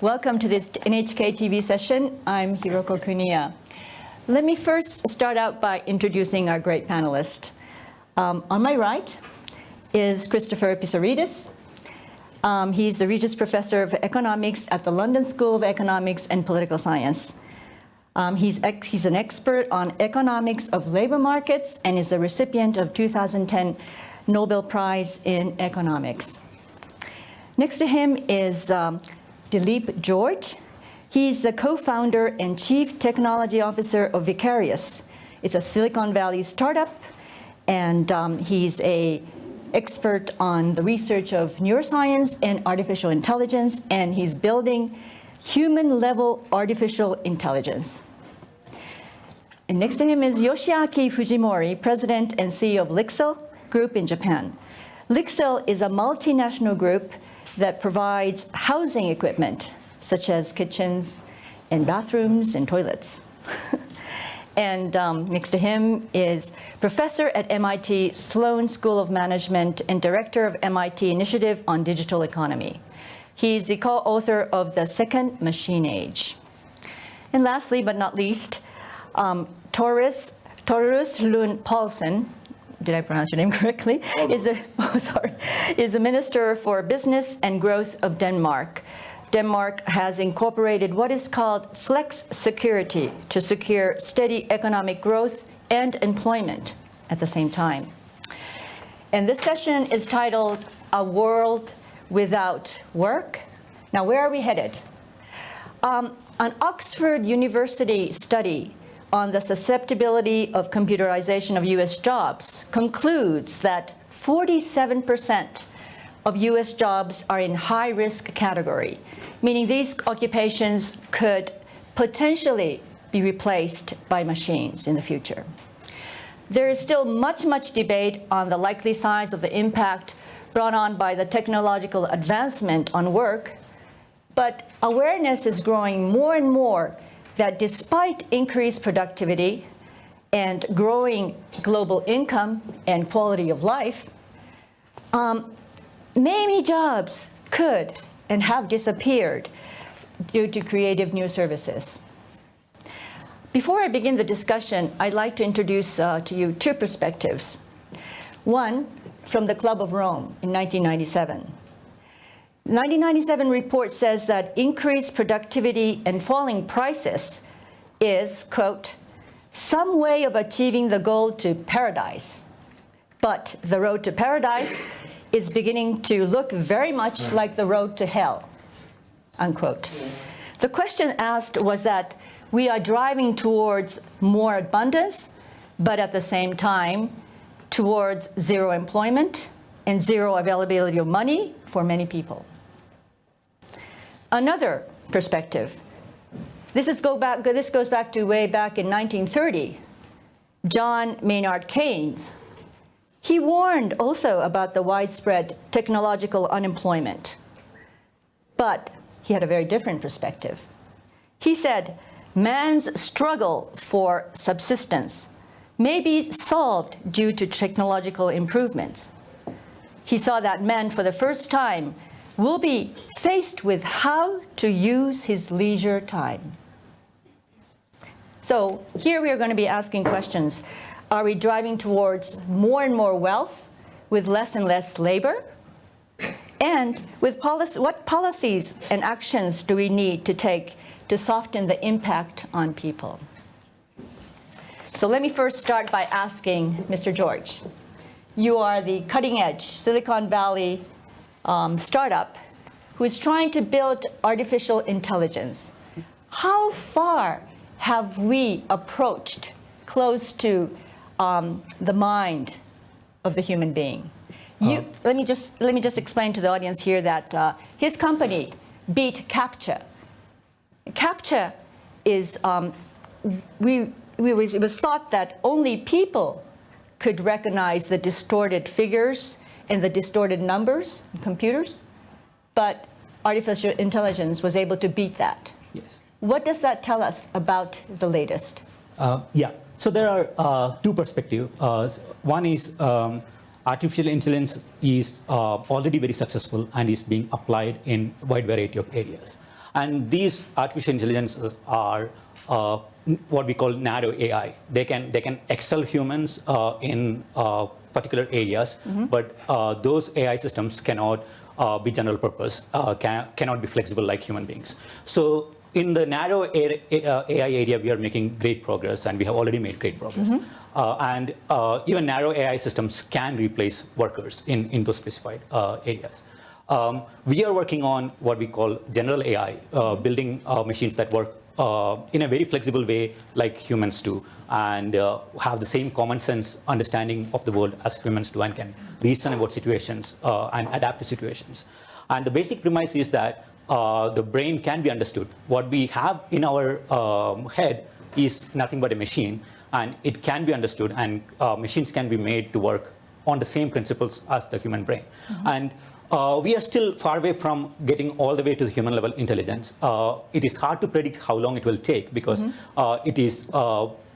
Welcome to this NHK TV session. I'm Hiroko Kuniya. Let me first start out by introducing our great panelists. On my right is Christopher Pissarides. He's the Regius Professor of Economics at the London School of Economics and Political Science. He's an expert on economics of labor markets and is the recipient of 2010 Nobel Prize in Economics. Next to him is Dilip George. He's the co-founder and chief technology officer of Vicarious. It's a Silicon Valley startup, and he's an expert on the research of neuroscience and artificial intelligence, and he's building human-level artificial intelligence. And next to him is Yoshiaki Fujimori, president and CEO of Lixil Group in Japan. Lixil is a multinational group that provides housing equipment, such as kitchens and bathrooms and toilets. And next to him is professor at MIT Sloan School of Management and director of MIT Initiative on Digital Economy. He's the co-author of The Second Machine Age. And lastly, but not least, Torus Lund Paulsen, did I pronounce your name correctly? Is the Minister for Business and Growth of Denmark. Denmark has incorporated what is called flex security to secure steady economic growth and employment at the same time. And this session is titled A World Without Work. Now, where are we headed? An Oxford University study on the susceptibility of computerization of US jobs concludes that 47% of US jobs are in high-risk category, meaning these occupations could potentially be replaced by machines in the future. There is still much debate on the likely size of the impact brought on by the technological advancement on work, but awareness is growing more and more that despite increased productivity and growing global income and quality of life, many jobs could and have disappeared due to creative new services. Before I begin the discussion, I'd like to introduce to you two perspectives. One, from the Club of Rome in 1997. The 1997 report says that increased productivity and falling prices is, quote, some way of achieving the goal to paradise. But the road to paradise is beginning to look very much like the road to hell, unquote. The question asked was that we are driving towards more abundance, but at the same time, towards zero employment and zero availability of money for many people. Another perspective, this goes back to way back in 1930, John Maynard Keynes. He warned also about the widespread technological unemployment, but he had a very different perspective. He said, man's struggle for subsistence may be solved due to technological improvements. He saw that man, for the first time, will be faced with how to use his leisure time. So here we are going to be asking questions. Are we driving towards more and more wealth with less and less labor? And with what policies and actions do we need to take to soften the impact on people? So let me first start by asking Mr. George. You are the cutting-edge Silicon Valley startup who is trying to build artificial intelligence. How far have we approached close to the mind of the human being? Let me just explain to the audience here that his company beat CAPTCHA. CAPTCHA is it was thought that only people could recognize the distorted figures and the distorted numbers in computers, but artificial intelligence was able to beat that. Yes. What does that tell us about the latest? So there are two perspectives. One is artificial intelligence is already very successful and is being applied in a wide variety of areas. And these artificial intelligences are what we call narrow AI. They can excel humans in particular areas, but those AI systems cannot be general purpose, cannot be flexible like human beings. So in the narrow AI area, we are making great progress, and we have already made great progress. And even narrow AI systems can replace workers in those specified areas. We are working on what we call general AI, building machines that work in a very flexible way like humans do, and have the same common sense understanding of the world as humans do, and can reason about situations and adapt to situations. And the basic premise is that the brain can be understood. What we have in our head is nothing but a machine, and it can be understood, and machines can be made to work on the same principles as the human brain. And we are still far away from getting all the way to the human level intelligence. It is hard to predict how long it will take, because it is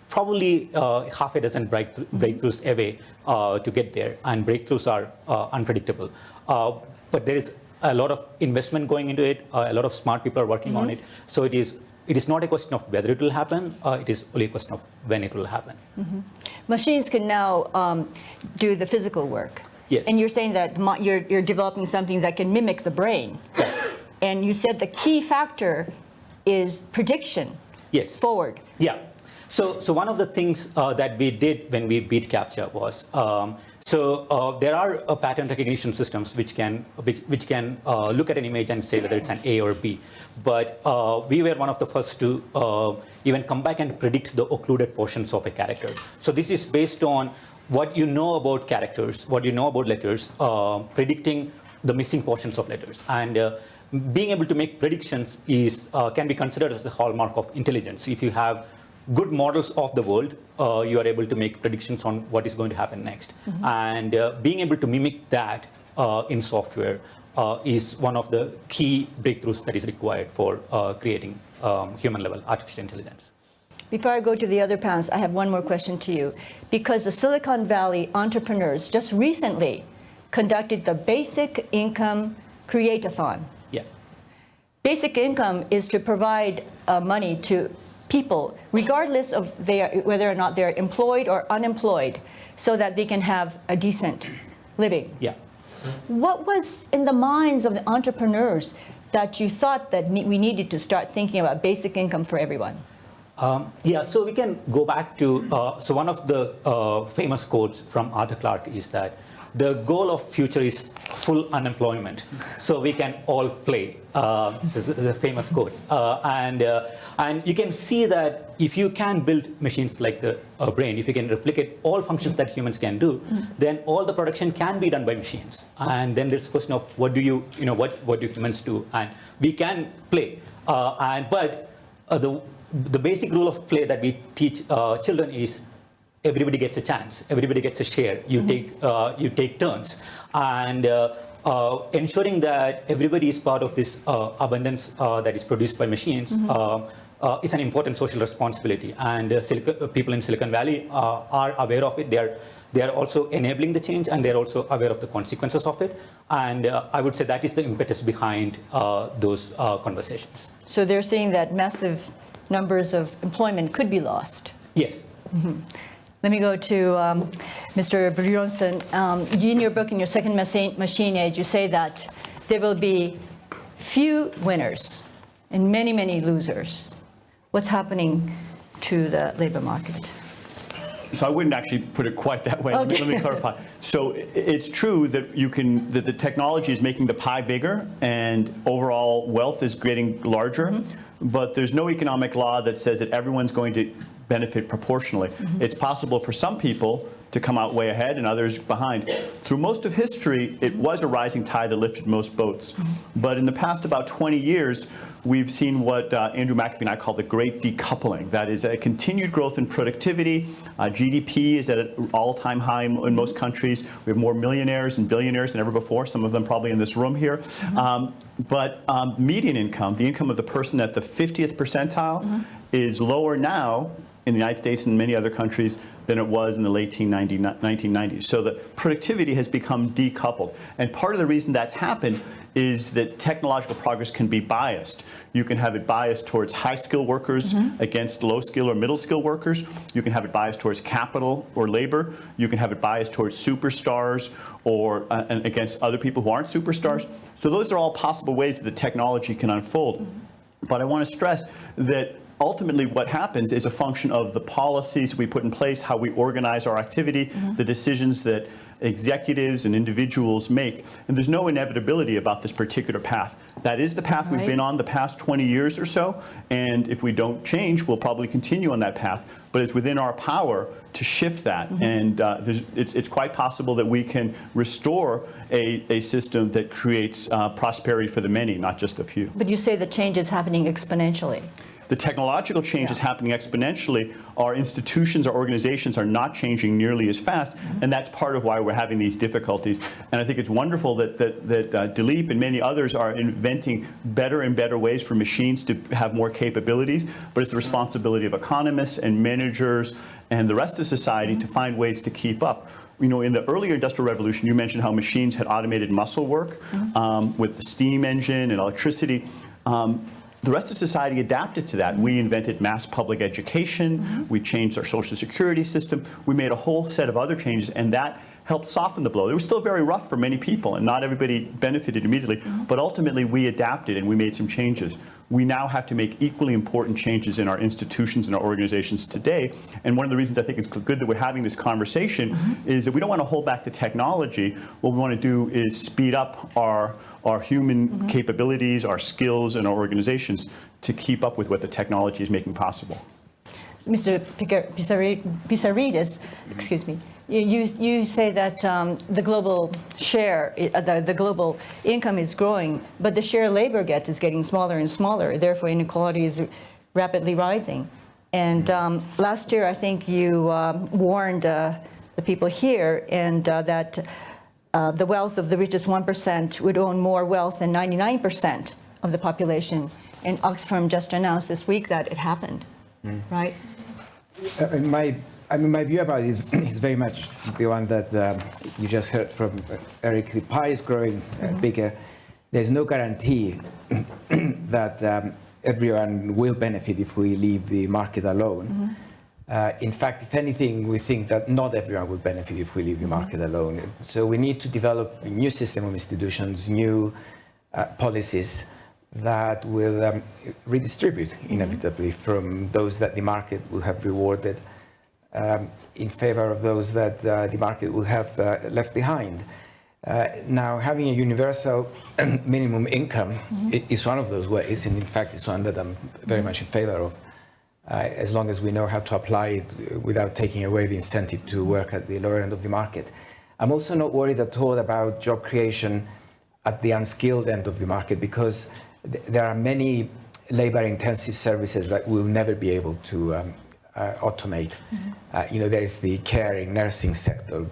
probably half a dozen breakthroughs away to get there, and breakthroughs are unpredictable. But there is a lot of investment going into it. A lot of smart people are working on it. So it is not a question of whether it will happen. It is only a question of when it will happen. Machines can now do the physical work. Yes. And you're saying that you're developing something that can mimic the brain. And you said the key factor is prediction. Yes. Forward. Yeah. So one of the things that we did when we beat CAPTCHA was, there are pattern recognition systems which can look at an image and say whether it's an A or B. But we were one of the first to even come back and predict the occluded portions of a character. So this is based on what you know about characters, what you know about letters, predicting the missing portions of letters. And being able to make predictions can be considered as the hallmark of intelligence. If you have good models of the world, you are able to make predictions on what is going to happen next. And being able to mimic that in software is one of the key breakthroughs that is required for creating human-level artificial intelligence. Before I go to the other panels, I have one more question to you. Because the Silicon Valley entrepreneurs just recently conducted the Basic Income Create-a-thon. Yeah. Basic income is to provide money to people, regardless of whether or not they're employed or unemployed, so that they can have a decent living. Yeah. What was in the minds of the entrepreneurs that you thought that we needed to start thinking about basic income for everyone? So we can go back to, so one of the famous quotes from Arthur Clarke is that the goal of future is full unemployment, so we can all play. This is a famous quote. And you can see that if you can build machines like the brain, if you can replicate all functions that humans can do, then all the production can be done by machines. And then there's a question of what do humans do? And we can play. But the basic rule of play that we teach children is everybody gets a chance, everybody gets a share. You take turns, and ensuring that everybody is part of this abundance that is produced by machines is an important social responsibility. And people in Silicon Valley are aware of it. They are also enabling the change, and they're also aware of the consequences of it. And I would say that is the impetus behind those conversations. So they're saying that massive numbers of employment could be lost. Yes. Let me go to Mr. Brynjolfsson. In your book, in your second machine age, you say that there will be few winners and many, many losers. What's happening to the labor market? So I wouldn't actually put it quite that way. Okay. Let me clarify. So it's true that that the technology is making the pie bigger and overall wealth is getting larger, but there's no economic law that says that everyone's going to benefit proportionally. It's possible for some people to come out way ahead and others behind. Through most of history, it was a rising tide that lifted most boats. But in the past about 20 years, we've seen what Andrew McAfee and I call the great decoupling. That is a continued growth in productivity. GDP is at an all-time high in most countries. We have more millionaires and billionaires than ever before, some of them probably in this room here. But median income, the income of the person at the 50th percentile, is lower now in the United States and many other countries than it was in the late 1990s. So the productivity has become decoupled. And part of the reason that's happened is that technological progress can be biased. You can have it biased towards high-skilled workers against low-skill or middle-skill workers. You can have it biased towards capital or labor. You can have it biased towards superstars or and against other people who aren't superstars. So those are all possible ways that the technology can unfold. But I want to stress that ultimately what happens is a function of the policies we put in place, how we organize our activity, the decisions that executives and individuals make. And there's no inevitability about this particular path. That is the path we've been on the past 20 years or so. And if we don't change, we'll probably continue on that path. But it's within our power to shift that. And it's quite possible that we can restore a system that creates prosperity for the many, not just the few. But you say the change is happening exponentially. The technological change is happening exponentially. Our institutions, our organizations are not changing nearly as fast, and that's part of why we're having these difficulties. And I think it's wonderful that Dilip and many others are inventing better and better ways for machines to have more capabilities, but it's the responsibility of economists and managers and the rest of society to find ways to keep up. You know, in the earlier industrial revolution, you mentioned how machines had automated muscle work with the steam engine and electricity. The rest of society adapted to that. We invented mass public education. We changed our social security system. We made a whole set of other changes, and that helped soften the blow. It was still very rough for many people, and not everybody benefited immediately. But ultimately, we adapted, and we made some changes. We now have to make equally important changes in our institutions and our organizations today. And one of the reasons I think it's good that we're having this conversation is that we don't want to hold back the technology. What we want to do is speed up our human capabilities, our skills, and our organizations to keep up with what the technology is making possible. Mr. Pisaridis, excuse me, you say that the global share, the global income is growing, but the share labor gets is getting smaller and smaller. Therefore, inequality is rapidly rising. And last year, I think you warned the people here and that the wealth of the richest 1% would own more wealth than 99% of the population. And Oxfam just announced this week that it happened, right? My view about it is very much the one that you just heard from Eric. The pie is growing bigger. There's no guarantee that everyone will benefit if we leave the market alone. In fact, if anything, we think that not everyone will benefit if we leave the market alone. So we need to develop a new system of institutions, new policies that will redistribute inevitably from those that the market will have rewarded in favor of those that the market will have left behind. Now, having a universal minimum income is one of those ways, and in fact, it's one that I'm very much in favor of, as long as we know how to apply it without taking away the incentive to work at the lower end of the market. I'm also not worried at all about job creation at the unskilled end of the market, because there are many labor-intensive services that we'll never be able to automate. You know, there is the caring, nursing sector,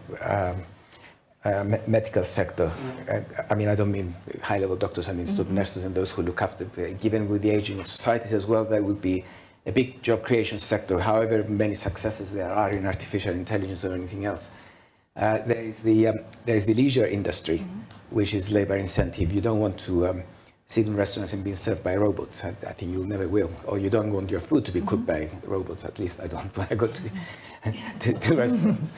medical sector. I mean, I don't mean high-level doctors, I mean sort of nurses and those who look after. Given with the aging of societies as well, there will be a big job creation sector, however many successes there are in artificial intelligence or anything else. There is the leisure industry, which is labor incentive. You don't want to sit in restaurants and being served by robots. I think you never will. Or you don't want your food to be cooked by robots. At least I don't when I go to restaurants.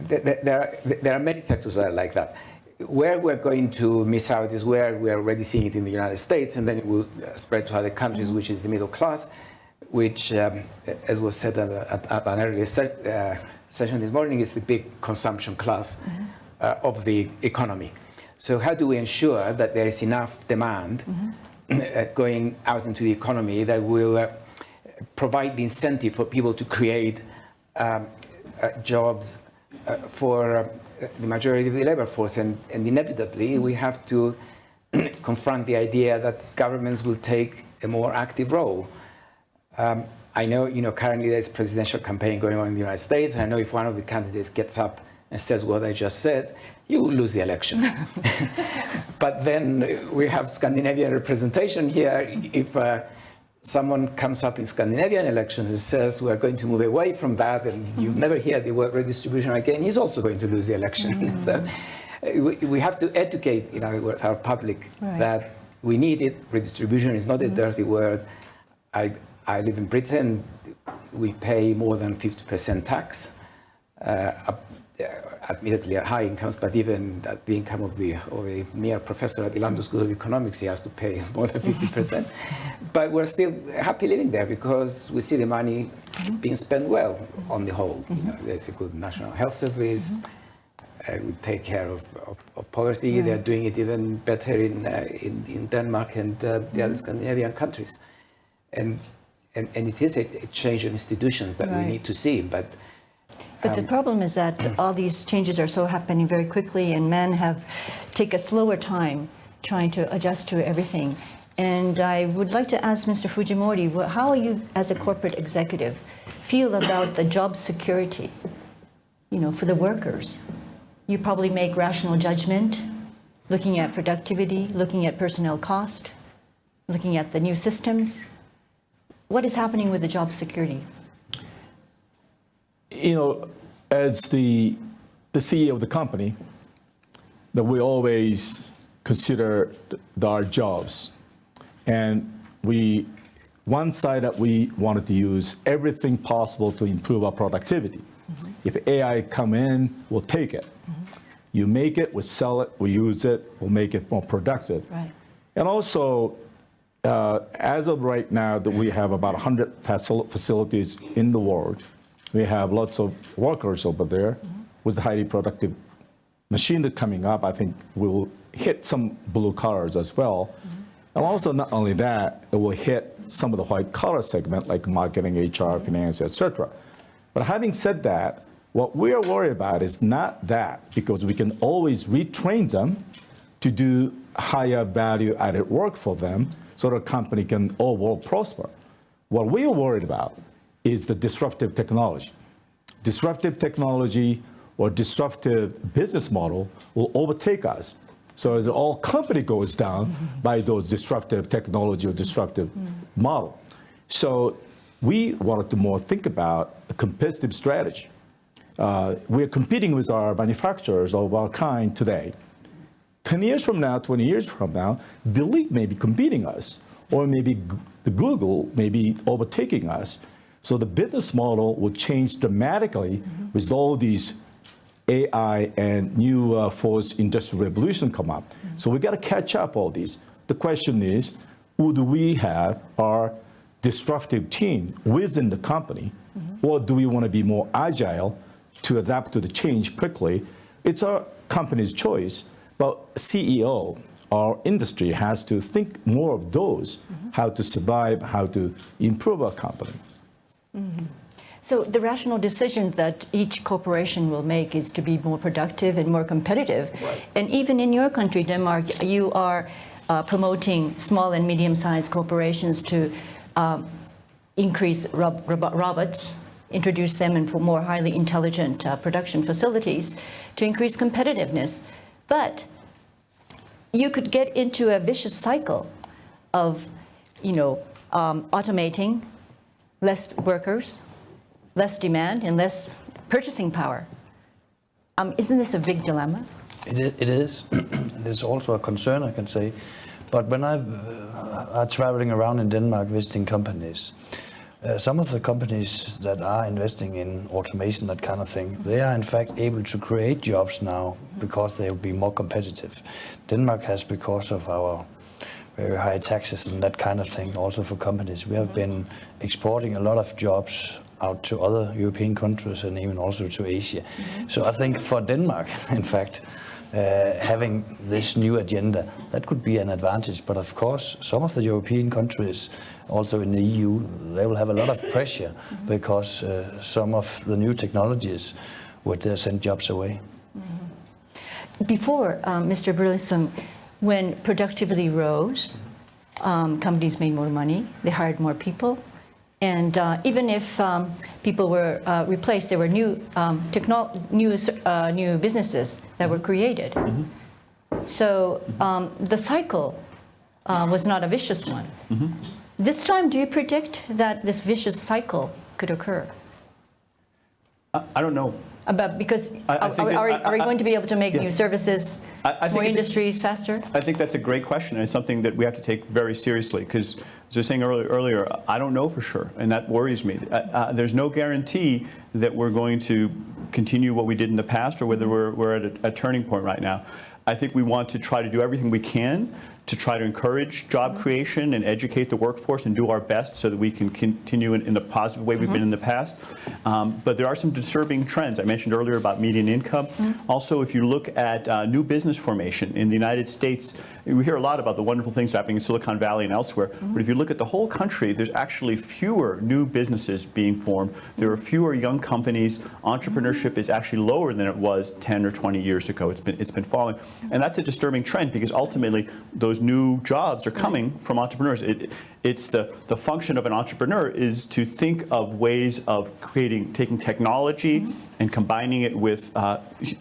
There are many sectors that are like that. Where we're going to miss out is where we're already seeing it in the United States, and then it will spread to other countries, which is the middle class, which, as was said at an earlier session this morning, is the big consumption class of the economy. So how do we ensure that there is enough demand going out into the economy that will provide the incentive for people to create jobs for the majority of the labor force? And inevitably, we have to confront the idea that governments will take a more active role. I know, currently there's a presidential campaign going on in the United States. I know if one of the candidates gets up and says what I just said, you will lose the election. But then we have Scandinavian representation here. someone comes up in Scandinavian elections and says we're going to move away from that, and you never hear the word redistribution again, he's also going to lose the election. So we have to educate, in other words, our public that we need it. Redistribution is not a dirty word. I live in Britain. We pay more than 50% tax. Admittedly at high incomes, but even at the income of a mere professor at the London School of Economics, he has to pay more than 50%. But we're still happy living there because we see the money being spent well on the whole. You know, there's a good national health service. We take care of poverty. They're doing it even better in Denmark and the other Scandinavian countries. And it is a change of institutions that we need to see. But the problem is that all these changes are so happening very quickly, and men take a slower time trying to adjust to everything. And I would like to ask Mr. Fujimori, how you, as a corporate executive, feel about the job security, for the workers? You probably make rational judgment, looking at productivity, looking at personnel cost, looking at the new systems. What is happening with the job security? As the CEO of the company, that we always consider our jobs. And one side that we wanted to use everything possible to improve our productivity. If AI come in, we'll take it. You make it, we sell it, we use it, we'll make it more productive. Right. And also, as of right now, that we have about 100 facilities in the world. We have lots of workers over there with the highly productive machine that's coming up. I think we will hit some blue collars as well. And also, not only that, it will hit some of the white collar segment like marketing, HR, finance, etc. But having said that, what we are worried about is not that, because we can always retrain them to do higher value added work for them so the company can overall prosper. What we are worried about is the disruptive technology. Disruptive technology or disruptive business model will overtake us. So the whole company goes down by those disruptive technology or disruptive model. So we wanted to more think about a competitive strategy. We're competing with our manufacturers of our kind today. 10 years from now, 20 years from now, the league may be competing us, or maybe the Google may be overtaking us. So the business model will change dramatically with all these AI and new fourth industrial revolution come up. So we got to catch up all these. The question is, would we have our disruptive team within the company, or do we want to be more agile to adapt to the change quickly? It's our company's choice, but CEO, our industry has to think more of those, how to survive, how to improve our company. So the rational decision that each corporation will make is to be more productive and more competitive. Right. And even in your country, Denmark, you are promoting small and medium-sized corporations to increase robots, introduce them in more highly intelligent production facilities to increase competitiveness. But you could get into a vicious cycle of, automating, less workers, less demand, and less purchasing power. Isn't this a big dilemma? It is. It is also a concern, I can say. But when I'm traveling around in Denmark visiting companies, some of the companies that are investing in automation, that kind of thing, they are in fact able to create jobs now because they will be more competitive. Denmark has, because of our very high taxes and that kind of thing, also for companies, we have been exporting a lot of jobs out to other European countries and even also to Asia. So I think for Denmark, in fact, having this new agenda, that could be an advantage. But of course, some of the European countries, also in the EU, they will have a lot of pressure because some of the new technologies would send jobs away. Before, Mr. Burleson, when productivity rose, companies made more money, they hired more people, and even if people were replaced, there were new businesses that were created. So the cycle was not a vicious one. This time, do you predict that this vicious cycle could occur? I don't know. Because I think that- are we going to be able to make yeah. new services, I think more it's a- industries faster? I think that's a great question, and it's something that we have to take very seriously, because as I was saying earlier, I don't know for sure, and that worries me. There's no guarantee that we're going to continue what we did in the past, or whether we're at a turning point right now. I think we want to try to do everything we can to try to encourage job creation and educate the workforce and do our best so that we can continue in the positive way we've been in the past. But there are some disturbing trends. I mentioned earlier about median income. Also, if you look at new business formation in the United States, we hear a lot about the wonderful things happening in Silicon Valley and elsewhere. But if you look at the whole country, there's actually fewer new businesses being formed. There are fewer young companies. Entrepreneurship is actually lower than it was 10 or 20 years ago. It's been falling. And that's a disturbing trend, because ultimately those new jobs are coming from entrepreneurs. It's the function of an entrepreneur is to think of ways of taking technology and combining it with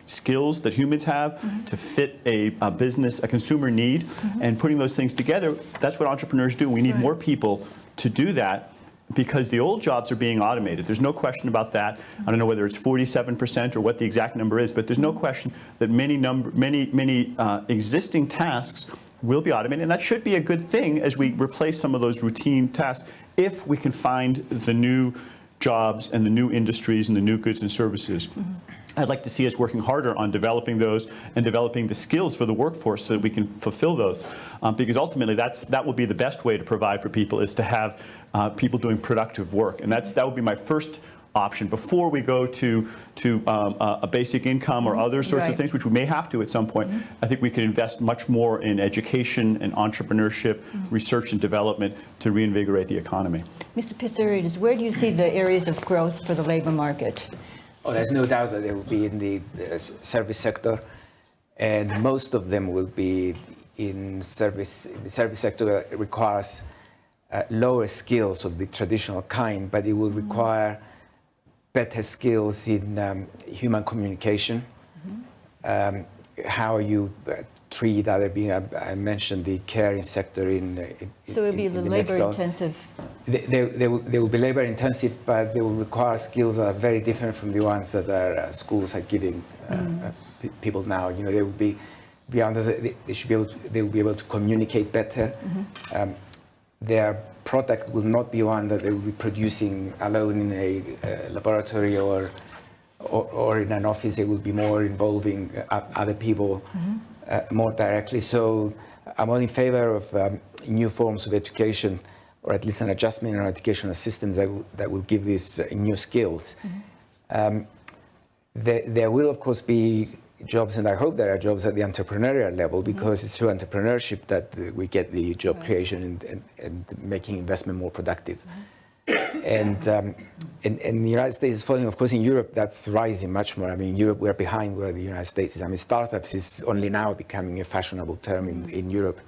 skills that humans have to fit a business, a consumer need, and putting those things together. That's what entrepreneurs do. We need more people to do that, because the old jobs are being automated. There's no question about that. I don't know whether it's 47% or what the exact number is, but there's no question that many existing tasks will be automated, and that should be a good thing as we replace some of those routine tasks, if we can find the new jobs and the new industries and the new goods and services. I'd like to see us working harder on developing those and developing the skills for the workforce so that we can fulfill those. Because ultimately, that will be the best way to provide for people, is to have people doing productive work. And that would be my first option before we go to a basic income or other sorts of things, which we may have to at some point. I think we can invest much more in education and entrepreneurship, research and development to reinvigorate the economy. Mr. Pissarides, where do you see the areas of growth for the labor market? Oh, there's no doubt that they will be in the service sector, and most of them will be in service. The service sector requires lower skills of the traditional kind, but it will require better skills in human communication, how you treat other beings. I mentioned the caring sector So it will be the labor-intensive. They will be labor-intensive, but they will require skills that are very different from the ones that our schools are giving people now. You know, they will be beyond. They should be able. They will be able to communicate better. Their product will not be one that they will be producing alone in a laboratory or in an office. They will be more involving other people more directly. So I'm all in favor of new forms of education, or at least an adjustment in our educational systems that will give these new skills. There will, of course, be jobs, and I hope there are jobs at the entrepreneurial level, because it's through entrepreneurship that we get the job creation and making investment more productive. And the United States is following. Of course, in Europe, that's rising much more. I mean, in Europe, we're behind where the United States is. I mean, startups is only now becoming a fashionable term in Europe,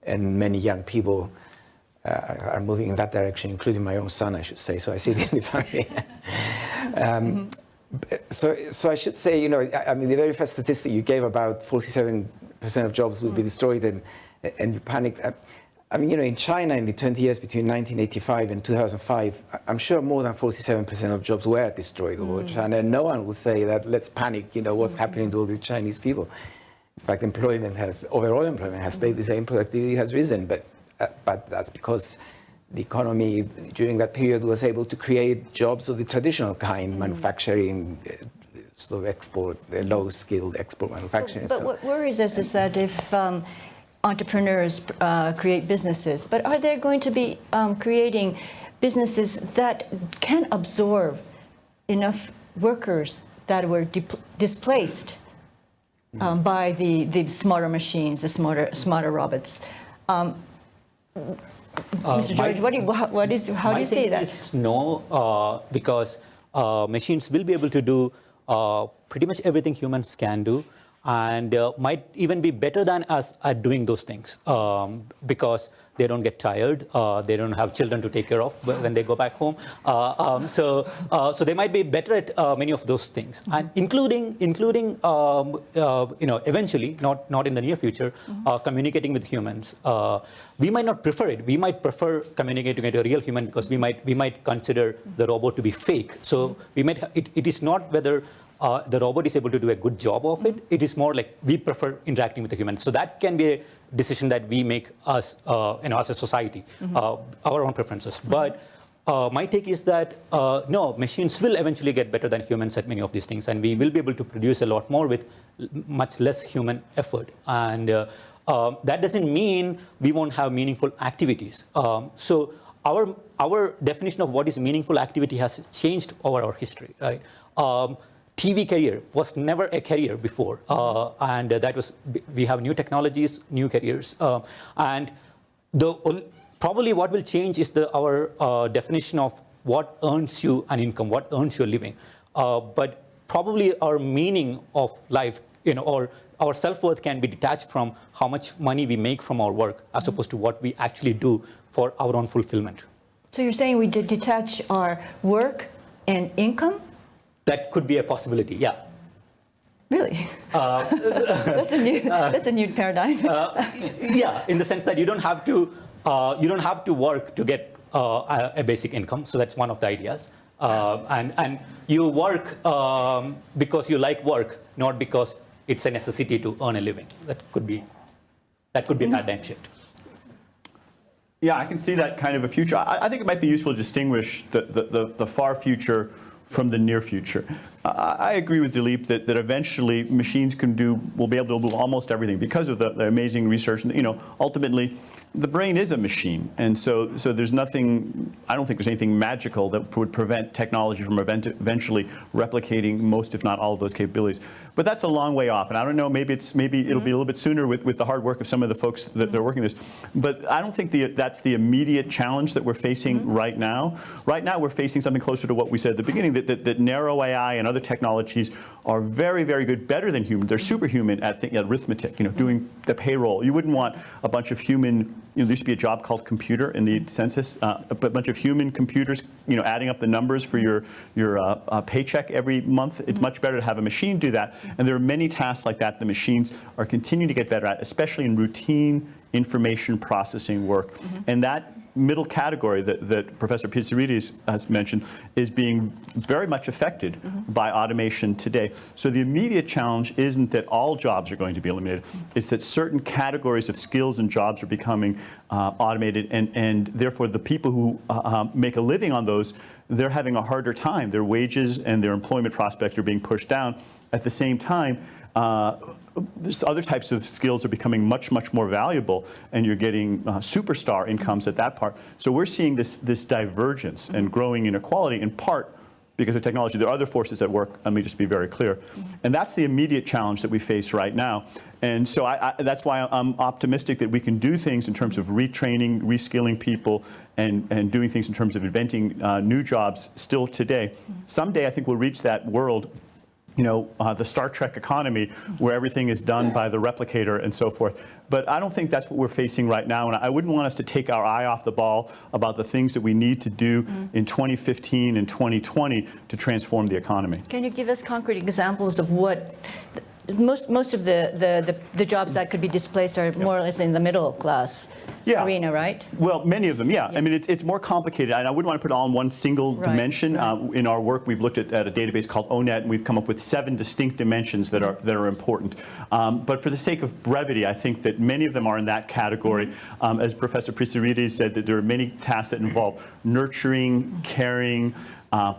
and many young people are moving in that direction, including my own son, I should say. So I see it in the family. So I should say, you know, I mean, the very first statistic you gave about 47% of jobs will be destroyed, and you panicked. I mean, you know, in China, in the 20 years between 1985 and 2005, I'm sure more than 47% of jobs were destroyed all over China. And no one will say that, let's panic, you know, what's happening to all these Chinese people. In fact, overall employment has stayed the same, productivity has risen, but that's because the economy during that period was able to create jobs of the traditional kind, manufacturing, sort of export, low-skilled export manufacturing. But what worries us is that if entrepreneurs create businesses, but are they going to be creating businesses that can absorb enough workers that were displaced by the smarter machines, the smarter robots? Mr. George, how do you see that? Is no, because machines will be able to do pretty much everything humans can do. and might even be better than us at doing those things because they don't get tired, they don't have children to take care of when they go back home. So they might be better at many of those things, and including eventually, not in the near future, communicating with humans. We might not prefer it. We might prefer communicating with a real human because we might consider the robot to be fake. So it is not whether the robot is able to do a good job of it. It is more like we prefer interacting with the human. So that can be a decision that we make as a society, our own preferences. But my take is that no, machines will eventually get better than humans at many of these things, and we will be able to produce a lot more with much less human effort. And that doesn't mean we won't have meaningful activities. So our definition of what is meaningful activity has changed over our history, right? TV career was never a career before, and we have new technologies, new careers, and probably what will change is our definition of what earns you an income, what earns you a living, but probably our meaning of life, or our self-worth can be detached from how much money we make from our work, as opposed to what we actually do for our own fulfillment. So you're saying we did detach our work and income? That could be a possibility, yeah. Really? That's a new paradigm. Yeah, in the sense that you don't have to work to get a basic income. So that's one of the ideas. And you work because you like work, not because it's a necessity to earn a living. That could be a paradigm shift. Yeah, I can see that kind of a future. I think it might be useful to distinguish the far future from the near future. I agree with Dilip that eventually machines will be able to do almost everything because of the amazing research. Ultimately, the brain is a machine, and so there's nothing. I don't think there's anything magical that would prevent technology from eventually replicating most, if not all, of those capabilities. But that's a long way off, and I don't know. Maybe it'll be a little bit sooner with the hard work of some of the folks that are working this. But I don't think that's the immediate challenge that we're facing right now. Right now, we're facing something closer to what we said at the beginning: that narrow AI and other technologies are very, very good, better than human. They're superhuman at arithmetic, doing the payroll. You wouldn't want a bunch of human. There used to be a job called computer in the census, a bunch of human computers, adding up the numbers for your paycheck every month. It's much better to have a machine do that. And there are many tasks like that the machines are continuing to get better at, especially in routine information processing work. And that middle category that Professor Pitsiridis has mentioned is being very much affected by automation today. So the immediate challenge isn't that all jobs are going to be eliminated. It's that certain categories of skills and jobs are becoming automated, and therefore the people who make a living on those, they're having a harder time. Their wages and their employment prospects are being pushed down. At the same time, other types of skills are becoming much, much more valuable, and you're getting superstar incomes at that part. So we're seeing this divergence and growing inequality in part because of technology. There are other forces at work, let me just be very clear. And that's the immediate challenge that we face right now. And so that's why I'm optimistic that we can do things in terms of retraining, reskilling people, and doing things in terms of inventing new jobs still today. Someday I think we'll reach that world, the Star Trek economy, where everything is done by the replicator and so forth. But I don't think that's what we're facing right now. And I wouldn't want us to take our eye off the ball about the things that we need to do in 2015 and 2020 to transform the economy. Can you give us concrete examples of what most of the jobs that could be displaced are more or less in the middle class arena, right? Well, many of them, yeah. I mean, it's more complicated, and I wouldn't want to put it all in one single dimension. In our work, we've looked at a database called ONET, and we've come up with 7 distinct dimensions that are important. But for the sake of brevity, I think that many of them are in that category. As Professor Pitsiridis said, that there are many tasks that involve nurturing, caring,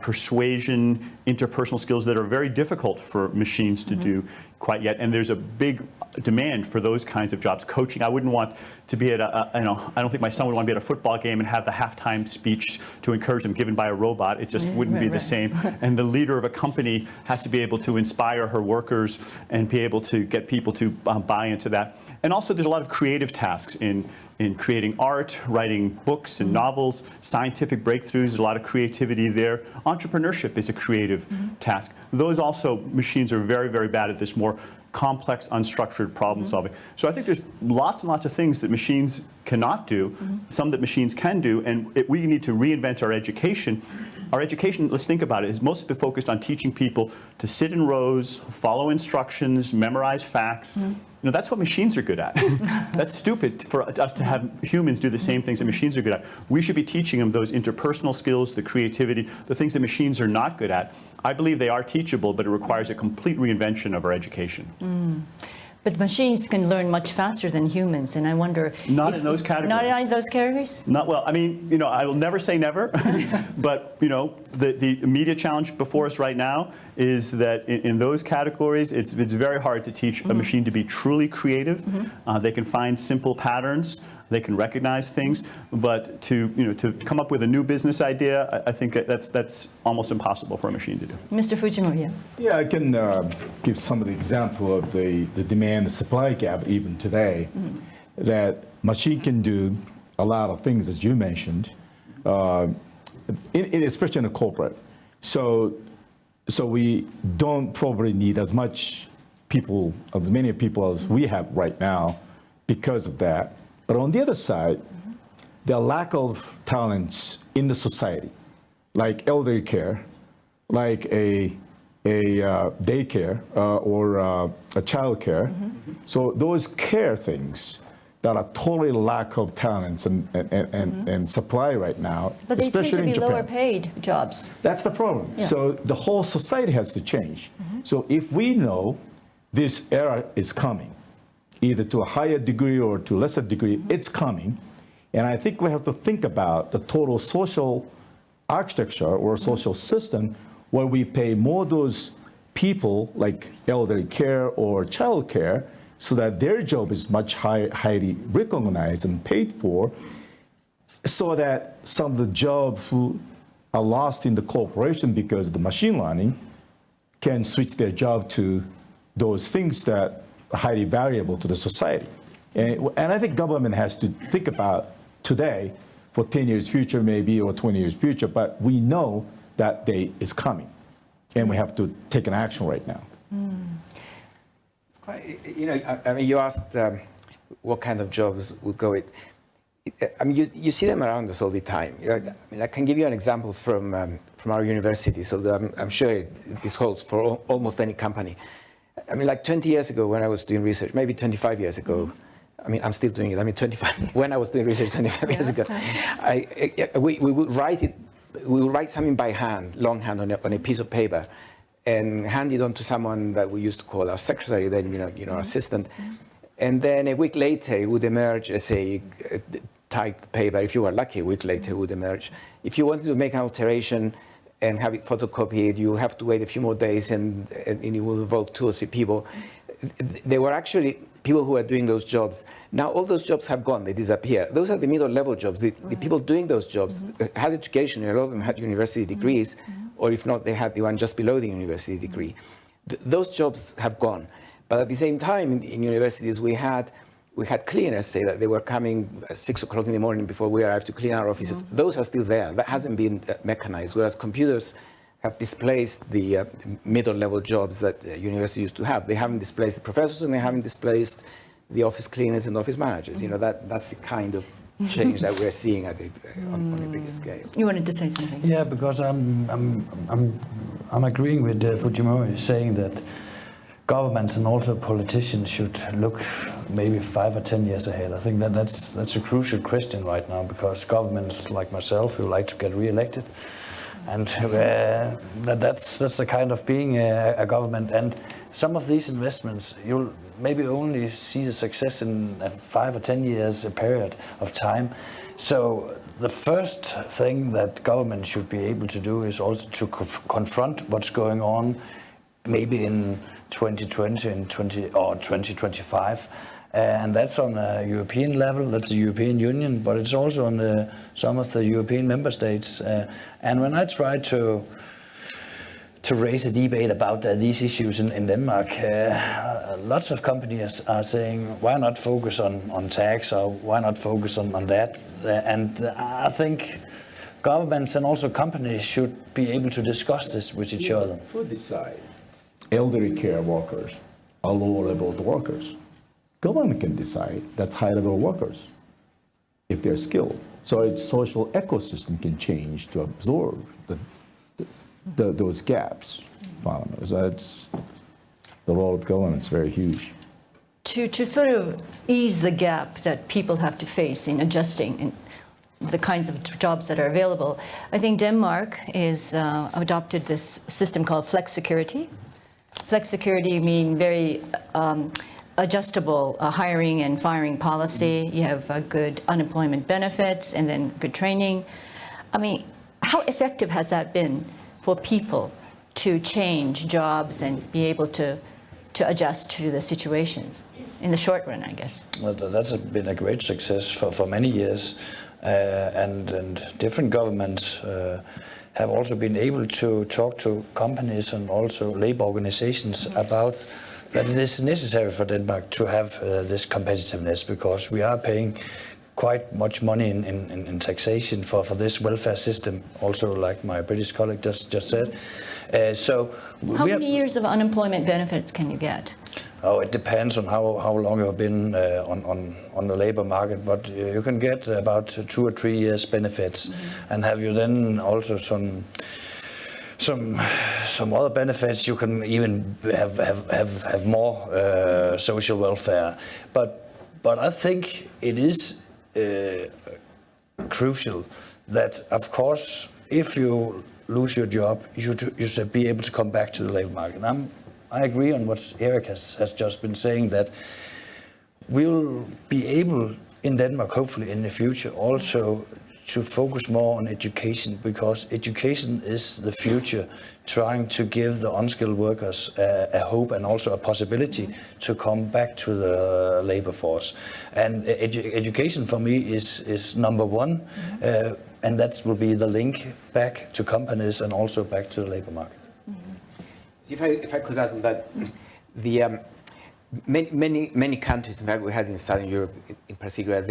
persuasion, interpersonal skills that are very difficult for machines to do quite yet. And there's a big demand for those kinds of jobs. Coaching, I wouldn't want to be at I don't think my son would want to be at a football game and have the halftime speech to encourage them given by a robot. It just wouldn't be the same. And the leader of a company has to be able to inspire her workers and be able to get people to buy into that. And also there's a lot of creative tasks in creating art, writing books and novels, scientific breakthroughs, there's a lot of creativity there. Entrepreneurship is a creative task. Those also, machines are very, very bad at this more complex, unstructured problem solving. So I think there's lots and lots of things that machines cannot do, some that machines can do, and we need to reinvent our education. Our education, let's think about it, is mostly focused on teaching people to sit in rows, follow instructions, memorize facts. You know, that's what machines are good at. That's stupid for us to have humans do the same things that machines are good at. We should be teaching them those interpersonal skills, the creativity, the things that machines are not good at. I believe they are teachable, but it requires a complete reinvention of our education. But machines can learn much faster than humans, and I wonder... Not in those categories. Not in those categories? Not well. I mean, you know, I will never say never, but you know, the immediate challenge before us right now is that in those categories, it's very hard to teach a machine to be truly creative. They can find simple patterns, they can recognize things, but to come up with a new business idea, I think that's almost impossible for a machine to do. Mr. Fujimori, yeah. Yeah, I can give some of the example of the demand-supply gap even today, that machine can do a lot of things, as you mentioned, especially in a corporate. So we don't probably need as many people as we have right now because of that. But on the other side, the lack of talents in the society, like elderly care, like a daycare or a child care. So those care things that are totally lack of talents and supply right now, But they especially tend in to be Japan. lower paid jobs. That's the problem. Yeah. So the whole society has to change. So if we know this era is coming, either to a higher degree or to a lesser degree, it's coming. And I think we have to think about the total social architecture or social system where we pay more those people like elderly care or child care so that their job is much highly recognized and paid for, so that some of the jobs who are lost in the corporation because of the machine learning can switch their job to those things that are highly valuable to the society. And I think government has to think about today for 10 years future maybe, or 20 years future, but we know that day is coming and we have to take an action right now. You know, I mean, you asked what kind of jobs would go with. I mean, you see them around us all the time. You know, I mean, I can give you an example from our university, so that I'm sure this holds for almost any company. I mean, like 20 years ago when I was doing research, maybe 25 years ago, I mean, I'm still doing it. I mean, 25, when I was doing research 25 years ago, we would write it, we would write something by hand, longhand on a piece of paper, and hand it on to someone that we used to call our secretary, then, you know, assistant. And then a week later, it would emerge as a typed paper. If you were lucky, a week later, it would emerge. If you wanted to make an alteration and have it photocopied, you have to wait a few more days, and it will involve 2 or 3 people. There were actually people who were doing those jobs. Now all those jobs have gone, they disappear. Those are the middle-level jobs. The people doing those jobs had education, a lot of them had university degrees, or if not, they had the one just below the university degree. Those jobs have gone. But at the same time, in universities, we had cleaners say that they were coming at 6 o'clock in the morning before we arrived to clean our offices. Those are still there. That hasn't been mechanized, whereas computers have displaced the middle-level jobs that universities used to have. They haven't displaced the professors, and they haven't displaced the office cleaners and office managers. You know, that's the kind of change that we're seeing at on a bigger scale. You wanted to say something? Yeah, because I'm agreeing with Fujimori saying that governments and also politicians should look maybe 5 or 10 years ahead. I think that's a crucial question right now, because governments like myself who like to get re-elected, and that's the kind of being a government. And some of these investments, you'll maybe only see the success in a 5 or 10 years period of time. So the first thing that government should be able to do is also to confront what's going on, maybe in 2020 and 2025. And that's on a European level, that's the European Union, but it's also on some of the European member states. And when I try to raise a debate about these issues in Denmark, lots of companies are saying, why not focus on tax, or why not focus on that? And I think governments and also companies should be able to discuss this with each other. For this side, elderly care workers, a lower level of the workers. Government can decide that's high level workers if they're skilled. So its social ecosystem can change to absorb those gaps. So that's the role of government is very huge. To sort of ease the gap that people have to face in adjusting in the kinds of jobs that are available, I think Denmark is adopted this system called flex security. Flex security mean very adjustable hiring and firing policy. You have good unemployment benefits and then good training. I mean, how effective has that been for people to change jobs and be able to adjust to the situations in the short run, I guess? Well, that's been a great success for many years, and different governments have also been able to talk to companies and also labor organizations about that it is necessary for Denmark to have this competitiveness, because we are paying quite much money in taxation for this welfare system, also like my British colleague just said. How many years of unemployment benefits can you get? Oh, it depends on how long you've been on the labor market, but you can get about 2 or 3 years benefits, and have you then also some other benefits. You can even have more social welfare, but I think it is crucial that, of course, if you lose your job, you should be able to come back to the labor market. And I agree on what Erik has just been saying, that we'll be able in Denmark, hopefully in the future, also to focus more on education, because education is the future, trying to give the unskilled workers a hope and also a possibility to come back to the labor force. And education for me is number one, and that will be the link back to companies and also back to the labor market. If I could add on that, the many countries, in fact, we had in Southern Europe in particular,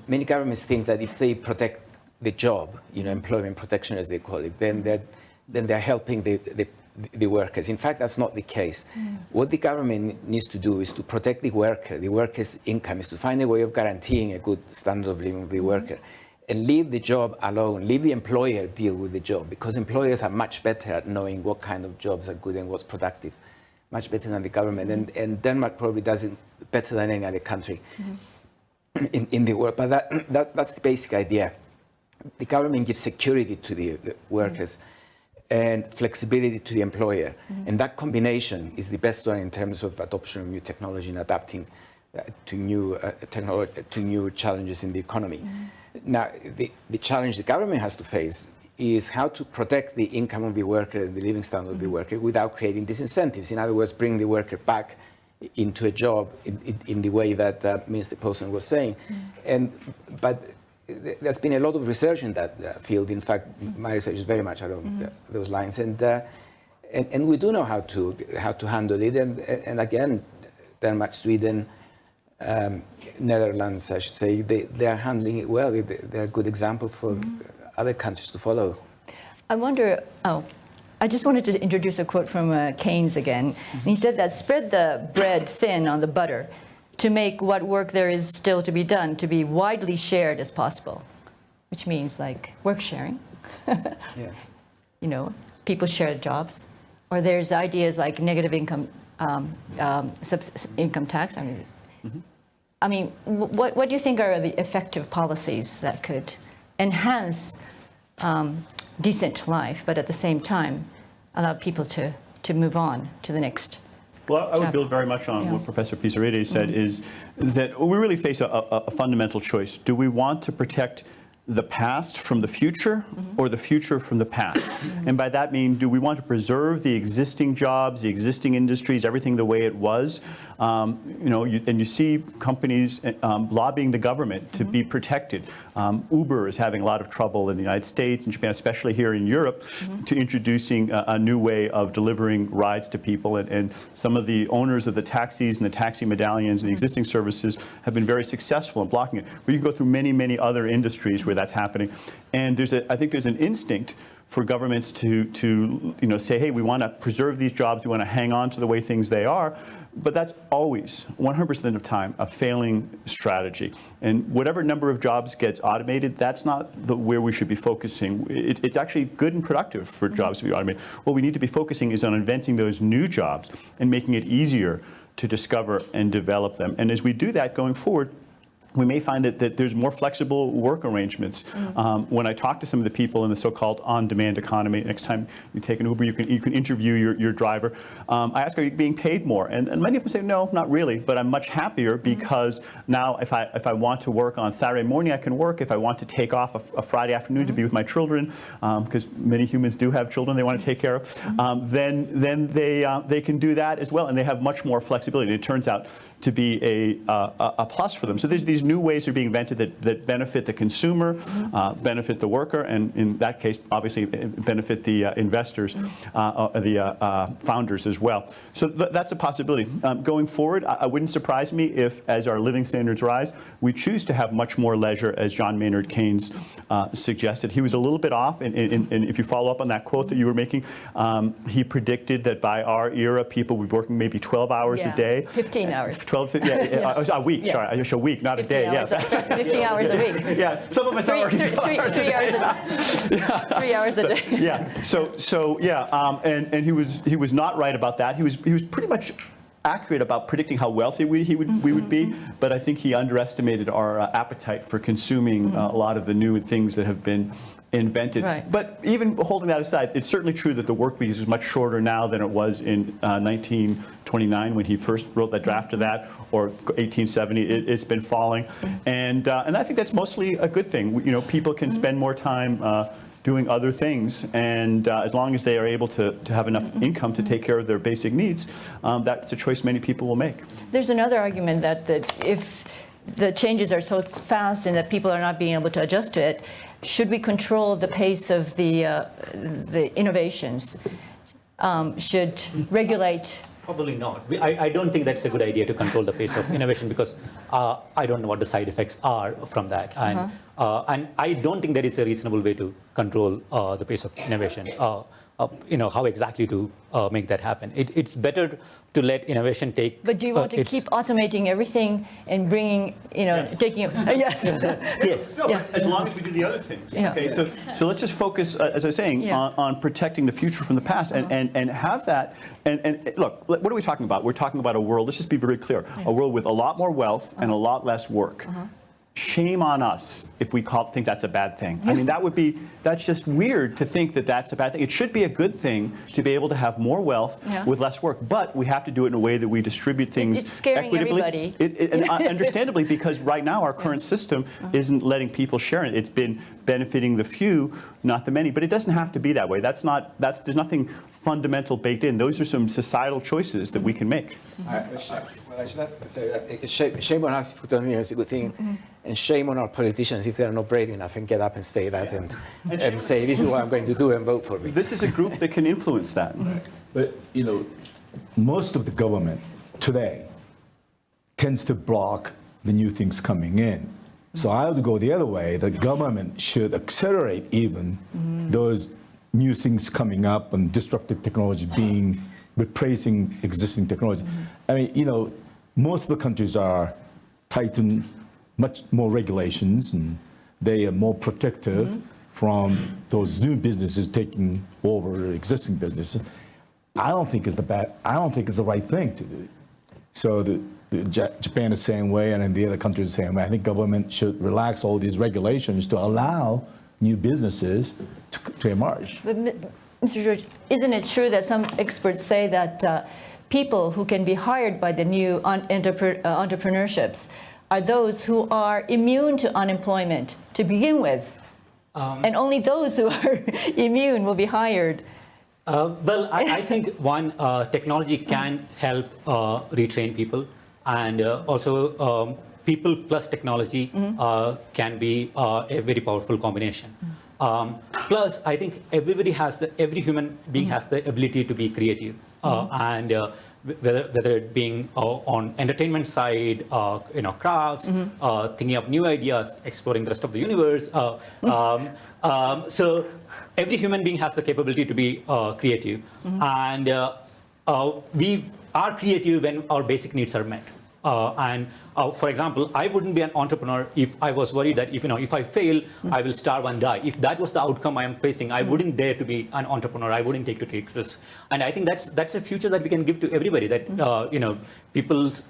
many governments think that if they protect the job, employment protection as they call it, then they're helping the workers. In fact, that's not the case. What the government needs to do is to protect the worker, the worker's income, is to find a way of guaranteeing a good standard of living for the worker, and leave the job alone, leave the employer deal with the job, because employers are much better at knowing what kind of jobs are good and what's productive, much better than the government. And Denmark probably does it better than any other country in the world. But that's the basic idea. The government gives security to the workers and flexibility to the employer. And that combination is the best one in terms of adoption of new technology and adapting to new to new challenges in the economy. Now, the challenge the government has to face is how to protect the income of the worker and the living standard of the worker without creating disincentives. In other words, bring the worker back into a job in the way that Minister Poulsen was saying. But there's been a lot of research in that field. In fact, my research is very much along those lines, and we do know how to handle it. And again, Denmark, Sweden, Netherlands, I should say, they are handling it well. They're a good example for other countries to follow. I wonder. I just wanted to introduce a quote from Keynes again. And he said that spread the bread thin on the butter, to make what work there is still to be done to be widely shared as possible, which means like work sharing. Yes. People share jobs, or there's ideas like negative income income tax. I mean, what do you think are the effective policies that could enhance decent life, but at the same time allow people to move on to the next? Well, I would build very much on what Professor Pisaretti said, is that we really face a fundamental choice. Do we want to protect the past from the future, or the future from the past? And by that mean, do we want to preserve the existing jobs, the existing industries, everything the way it was? And you see companies lobbying the government to be protected. Uber is having a lot of trouble in the United States and Japan, especially here in Europe, to introducing a new way of delivering rides to people. And some of the owners of the taxis and the taxi medallions and the existing services have been very successful in blocking it. But you can go through many, many other industries where where that's happening. And I think there's an instinct for governments to say, hey, we want to preserve these jobs, we want to hang on to the way things they are. But that's always, 100% of the time, a failing strategy. And whatever number of jobs gets automated, that's not where we should be focusing. It's actually good and productive for jobs to be automated. What we need to be focusing is on inventing those new jobs and making it easier to discover and develop them. And as we do that going forward, we may find that there's more flexible work arrangements. When I talk to some of the people in the so-called on-demand economy, next time you take an Uber, you can interview your driver. I ask, are you being paid more? And many of them say, no, not really, but I'm much happier because now if I want to work on Saturday morning, I can work. If I want to take off a Friday afternoon to be with my children, because many humans do have children they want to take care of, then they can do that as well, and they have much more flexibility. And it turns out to be a plus for them. So there's these new ways are being invented that benefit the consumer, benefit the worker, and in that case, obviously, benefit the investors, the founders as well. So that's a possibility. Going forward, it wouldn't surprise me if, as our living standards rise, we choose to have much more leisure, as John Maynard Keynes suggested. He was a little bit off, and if you follow up on that quote that you were making, he predicted that by our era, people would be working maybe 12 hours a day. 15 hours. A week, sorry, a week, not a day. Hours, 15 hours a week. Yeah, some of us are working 3 hours a day. 3 hours a day. Yeah, so yeah, and he was not right about that. He was pretty much accurate about predicting how wealthy we would be, but I think he underestimated our appetite for consuming a lot of the new things that have been invented. Right. But even holding that aside, it's certainly true that the work week is much shorter now than it was in 1929 when he first wrote that draft of that, or 1870. It's been falling, and I think that's mostly a good thing. People can spend more time doing other things, and as long as they are able to have enough income to take care of their basic needs, that's a choice many people will make. There's another argument that if the changes are so fast and that people are not being able to adjust to it, should we control the pace of the innovations? Should regulate? Probably not. I don't think that's a good idea to control the pace of innovation, because I don't know what the side effects are from that. And I don't think that it's a reasonable way to control the pace of innovation. How exactly to make that happen. It's better to let innovation take. But do you want to keep automating everything and bringing, Yes. taking it? Yes. Yes. No, but as long as we do the other things. Yeah. Okay, so let's just focus, as I was saying, on protecting the future from the past, and have that. And look, what are we talking about? We're talking about a world. Let's just be very clear: a world with a lot more wealth and a lot less work. Shame on us if we think that's a bad thing. I mean, that's just weird to think that that's a bad thing. It should be a good thing to be able to have more wealth with less work, but we have to do it in a way that we distribute things It's scaring equitably. everybody. And understandably, because right now our current system isn't letting people share it. It's been benefiting the few, not the many. But it doesn't have to be that way. There's nothing fundamental baked in. Those are some societal choices that we can make. Well, I should have to say that shame on us for telling me it's a good thing, and shame on our politicians if they're not brave enough and get up and say that and say this is what I'm going to do and vote for me. This is a group that can influence that. But most of the government today tends to block the new things coming in. So I would go the other way. The government should accelerate even those new things coming up and disruptive technology replacing existing technology. I mean, most of the countries are tighten much more regulations, and they are more protective from those new businesses taking over existing businesses. I don't think it's the right thing to do. So Japan is the same way, and then the other countries the same way. I think government should relax all these regulations to allow new businesses to emerge. But, Mr. George, isn't it true that some experts say that people who can be hired by the new entrepreneurships are those who are immune to unemployment to begin with? And only those who are immune will be hired. Well, I think one, technology can help retrain people, and also people plus technology can be a very powerful combination. Plus, I think every human being has the ability to be creative, and whether it being on entertainment side, crafts, thinking up new ideas, exploring the rest of the universe. So every human being has the capability to be creative, and we are creative when our basic needs are met. For example, I wouldn't be an entrepreneur if I was worried that if I fail, I will starve and die. If that was the outcome I am facing, I wouldn't dare to be an entrepreneur. I wouldn't take risks. And I think that's a future that we can give to everybody. That people's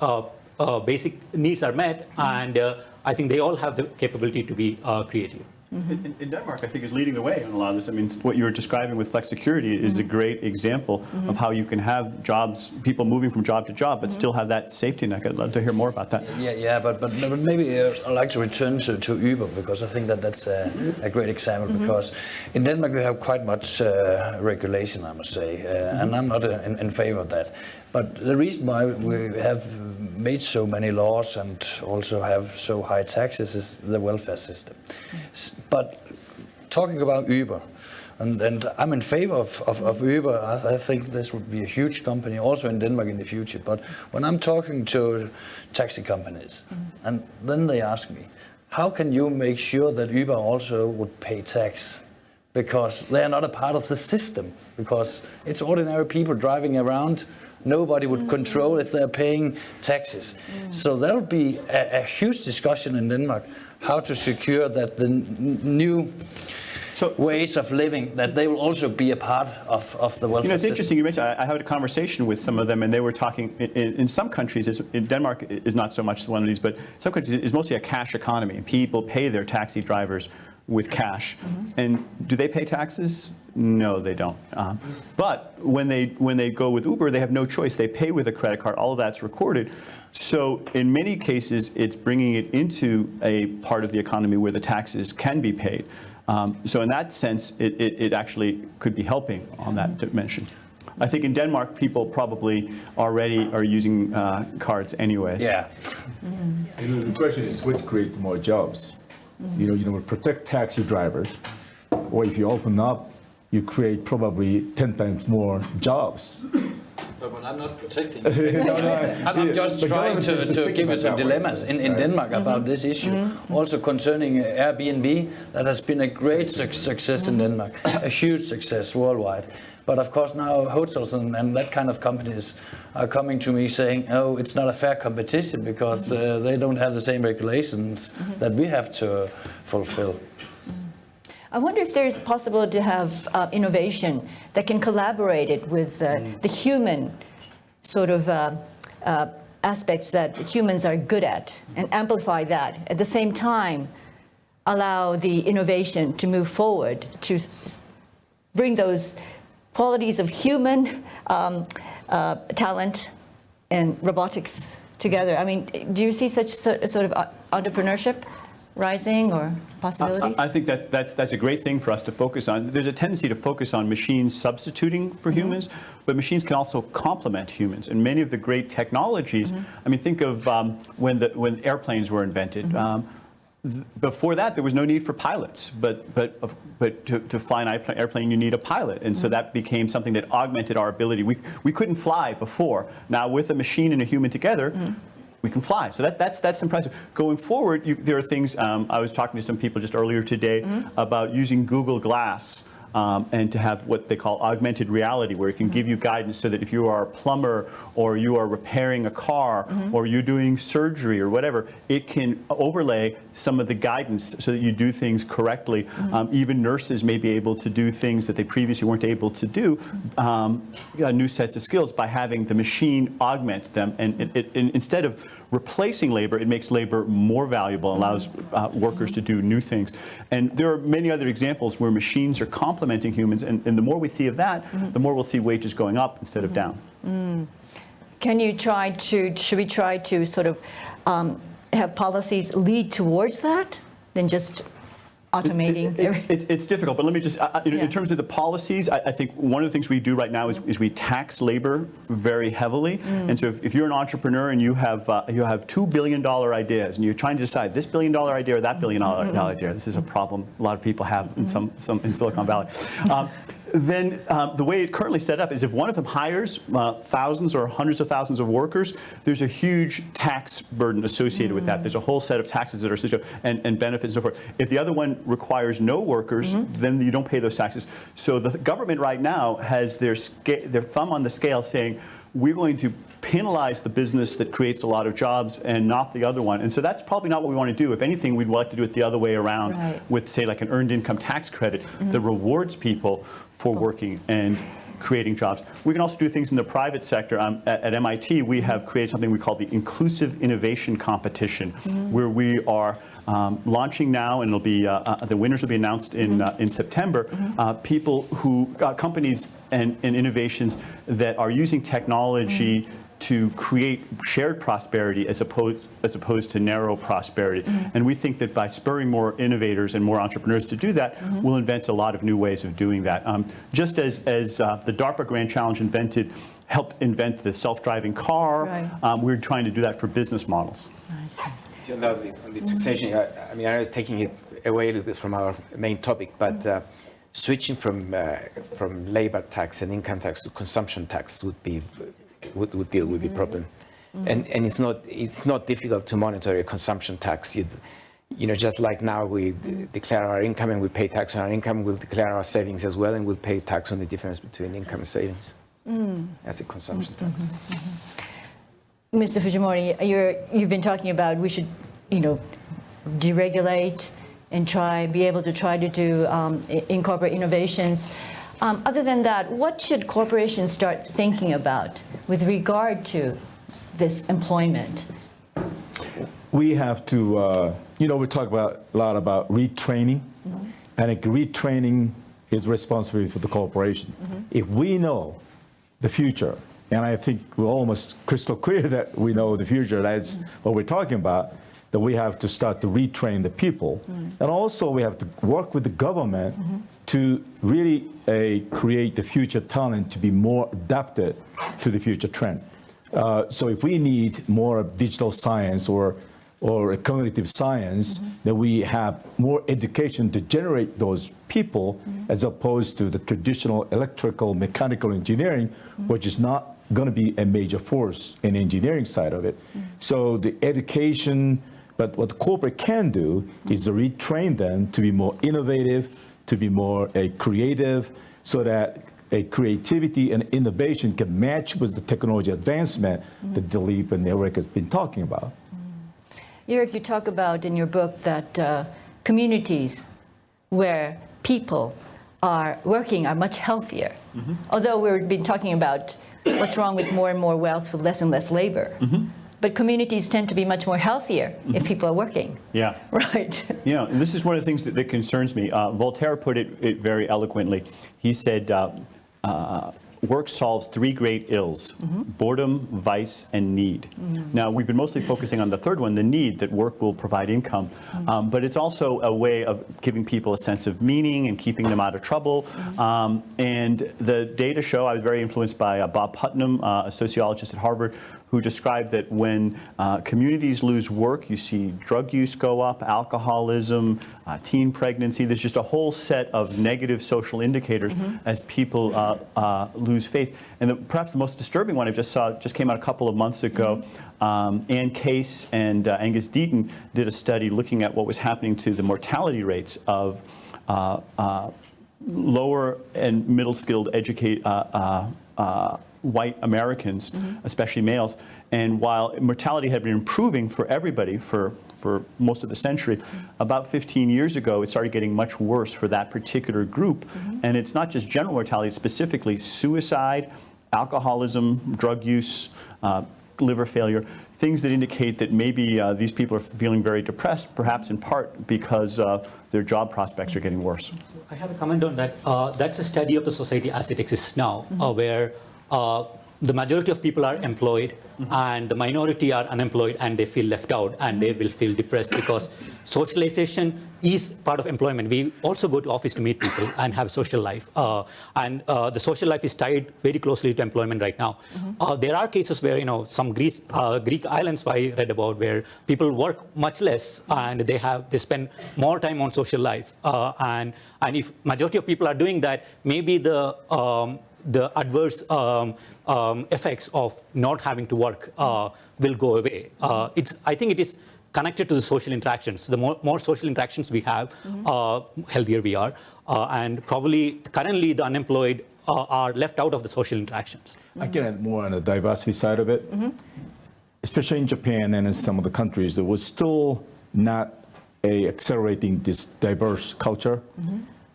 basic needs are met, and I think they all have the capability to be creative. In Denmark, I think, is leading the way on a lot of this. I mean, what you were describing with flex security is a great example of how you can have jobs, people moving from job to job, but still have that safety net. I'd love to hear more about that. Yeah, but maybe I'd like to return to Uber, because I think that's a great example. Because in Denmark we have quite much regulation, I must say, and I'm not in favor of that. But the reason why we have made so many laws and also have so high taxes is the welfare system. But talking about Uber, and I'm in favor of Uber. I think this would be a huge company also in Denmark in the future. But when I'm talking to taxi companies, and then they ask me, how can you make sure that Uber also would pay tax? Because they are not a part of the system, because it's ordinary people driving around. Nobody would control if they're paying taxes. So there'll be a huge discussion in Denmark how to secure that the new ways of living, that they will also be a part of the welfare it's system. interesting you mentioned, I had a conversation with some of them, and they were talking, in some countries, in Denmark is not so much one of these, but some countries it's mostly a cash economy, and people pay their taxi drivers with cash. And do they pay taxes? No, they don't. But when they go with Uber, they have no choice. They pay with a credit card. All of that's recorded. So in many cases, it's bringing it into a part of the economy where the taxes can be paid. So in that sense, it actually could be helping on that dimension. I think in Denmark, people probably already are using cards anyways. Yeah. The question is which creates more jobs. Protect taxi drivers, or if you open up, you create probably 10 times more jobs. But I'm not protecting. I'm just trying to give you some dilemmas in Denmark about this issue. Also concerning Airbnb, that has been a great success in Denmark, a huge success worldwide. But of course now hotels and that kind of companies are coming to me saying, oh, it's not a fair competition because they don't have the same regulations that we have to fulfill. I wonder if there's possible to have innovation that can collaborate it with the human sort of aspects that humans are good at and amplify that. At the same time, allow the innovation to move forward to bring those qualities of human talent and robotics together. I mean, do you see such sort of entrepreneurship rising or possibilities? I think that's a great thing for us to focus on. There's a tendency to focus on machines substituting for humans, but machines can also complement humans. And many of the great technologies, I mean, think of when airplanes were invented. Before that, there was no need for pilots, but to fly an airplane, you need a pilot, and so that became something that augmented our ability. We couldn't fly before. Now, with a machine and a human together, we can fly. So that's impressive. Going forward, there are things. I was talking to some people just earlier today about using Google Glass. And to have what they call augmented reality, where it can give you guidance so that if you are a plumber or you are repairing a car or you're doing surgery or whatever, it can overlay some of the guidance so that you do things correctly. Even nurses may be able to do things that they previously weren't able to do, new sets of skills by having the machine augment them. And instead of replacing labor, it makes labor more valuable, allows workers to do new things. And there are many other examples where machines are complementing humans, and the more we see of that, the more we'll see wages going up instead of down. Should we try to sort of have policies lead towards that than just automating? It's difficult, but let me just, in terms of the policies, I think one of the things we do right now is we tax labor very heavily. And so if you're an entrepreneur and you have $2 billion ideas and you're trying to decide this $1 billion idea or that $1 billion idea, this is a problem a lot of people have in in Silicon Valley. then the way it currently set up is if one of them hires thousands or hundreds of thousands of workers, there's a huge tax burden associated with that. There's a whole set of taxes that are associated and benefits and so forth. If the other one requires no workers, then you don't pay those taxes. So the government right now has their thumb on the scale saying, we're going to penalize the business that creates a lot of jobs and not the other one. And so that's probably not what we want to do. If anything, we'd like to do it the other way around with, say, like an earned income tax credit that rewards people for working and creating jobs. We can also do things in the private sector. At MIT, we have created something we call the Inclusive Innovation Competition, where we are launching now, and it'll be the winners will be announced in September. Companies and innovations that are using technology to create shared prosperity as opposed to narrow prosperity. And we think that by spurring more innovators and more entrepreneurs to do that, we'll invent a lot of new ways of doing that. Just as the DARPA Grand Challenge helped invent the self-driving car, we're trying to do that for business models. On the taxation, I mean, I was taking it away a little bit from our main topic, but switching from labor tax and income tax to consumption tax would deal with the problem. And it's not difficult to monitor a consumption tax. You know, just like now we declare our income and we pay tax on our income, we'll declare our savings as well, and we'll pay tax on the difference between income and savings as a consumption tax. Mr. Fujimori, you've been talking about we should, deregulate and be able to do incorporate innovations. Other than that, what should corporations start thinking about with regard to this employment? We have to, we talk a lot about retraining, and retraining is responsibility for the corporation. If we know the future, and I think we're almost crystal clear that we know the future, that's what we're talking about, that we have to start to retrain the people. And also we have to work with the government to really create the future talent to be more adapted to the future trend. So if we need more of digital science or cognitive science, then we have more education to generate those people as opposed to the traditional electrical, mechanical engineering, which is not going to be a major force in the engineering side of it. So the education, but what the corporate can do is to retrain them to be more innovative, to be more creative, so that creativity and innovation can match with the technology advancement that Dilip and Eric has been talking about. Eric, you talk about in your book that communities where people are working are much healthier. Although we've been talking about what's wrong with more and more wealth with less and less labor. But communities tend to be much more healthier if people are working. Yeah. Right. Yeah, and this is one of the things that concerns me. Voltaire put it very eloquently. He said, work solves three great ills, boredom, vice, and need. Now, we've been mostly focusing on the third one, the need, that work will provide income. But it's also a way of giving people a sense of meaning and keeping them out of trouble. And the data show, I was very influenced by Bob Putnam, a sociologist at Harvard, who described that when communities lose work, you see drug use go up, alcoholism, teen pregnancy. There's just a whole set of negative social indicators as people lose faith. And perhaps the most disturbing one I just came out a couple of months ago. Ann Case and Angus Deaton did a study looking at what was happening to the mortality rates of lower and middle skilled white Americans, especially males. And while mortality had been improving for everybody for most of the century, about 15 years ago, it started getting much worse for that particular group. And it's not just general mortality, it's specifically suicide, alcoholism, drug use, liver failure, things that indicate that maybe these people are feeling very depressed, perhaps in part because their job prospects are getting worse. I have a comment on that. That's a study of the society as it exists now, where the majority of people are employed and the minority are unemployed and they feel left out and they will feel depressed because socialization is part of employment. We also go to office to meet people and have social life. And the social life is tied very closely to employment right now. There are cases where, some Greek islands I read about where people work much less and they spend more time on social life. And if majority of people are doing that, maybe the adverse effects of not having to work will go away. I think it is connected to the social interactions. The more social interactions we have, healthier we are. And probably currently the unemployed are left out of the social interactions. I can add more on the diversity side of it. Especially in Japan and in some of the countries, there was still not accelerating this diverse culture.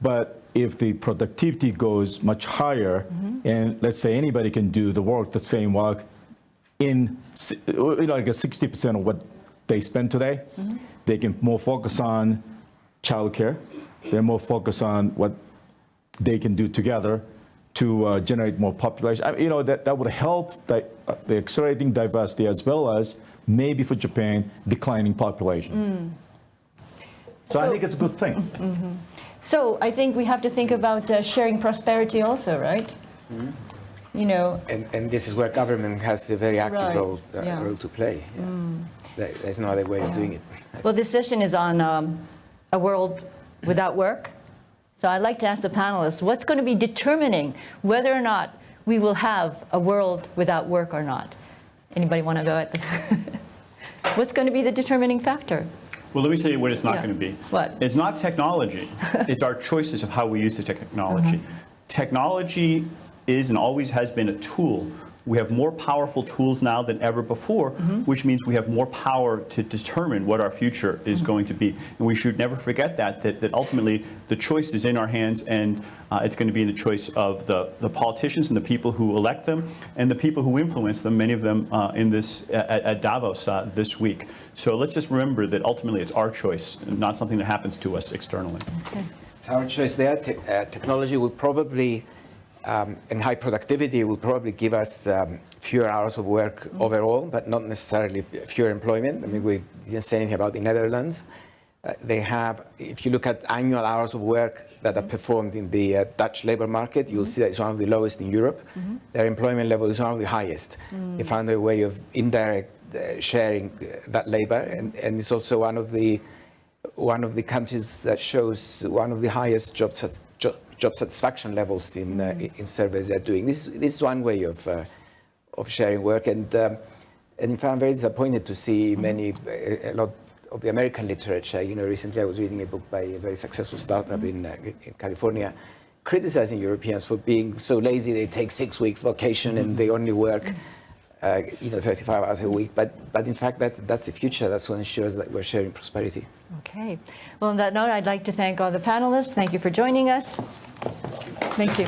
But if the productivity goes much higher, and let's say anybody can do the same work in like a 60% of what they spend today, they can more focus on childcare. They're more focused on what they can do together to generate more population. That would help the accelerating diversity as well as maybe for Japan, declining population. So I think it's a good thing. So I think we have to think about sharing prosperity also, right? And this is where government has a very active Right, role to play. There's no other way of doing it. Well, this session is on a world without work. So I'd like to ask the panelists, what's going to be determining whether or not we will have a world without work or not? Anybody want to go at this? What's going to be the determining factor? Well, let me tell you what it's not going to be. What? It's not technology. It's our choices of how we use the technology. Technology is and always has been a tool. We have more powerful tools now than ever before, which means we have more power to determine what our future is going to be. And we should never forget that ultimately the choice is in our hands, and it's going to be in the choice of the politicians and the people who elect them and the people who influence them, many of them at Davos this week. So let's just remember that ultimately it's our choice, not something that happens to us externally. Okay. It's our choice there. Technology will probably, and high productivity will probably give us fewer hours of work overall, but not necessarily fewer employment. I mean, we didn't say anything about the Netherlands. They have, if you look at annual hours of work that are performed in the Dutch labor market, you'll see that it's one of the lowest in Europe. Their employment level is one of the highest. They found a way of indirect sharing that labor, and it's also one of the countries that shows one of the highest job satisfaction levels in surveys they're doing. This is one way of sharing work, and in fact, I'm very disappointed to see a lot of the American literature. Recently I was reading a book by a very successful startup in California, criticizing Europeans for being so lazy. They take 6 weeks vacation and they only work 35 hours a week. But in fact, that's the future. That's what ensures that we're sharing prosperity. Okay. Well, on that note, I'd like to thank all the panelists. Thank you for joining us. Thank you.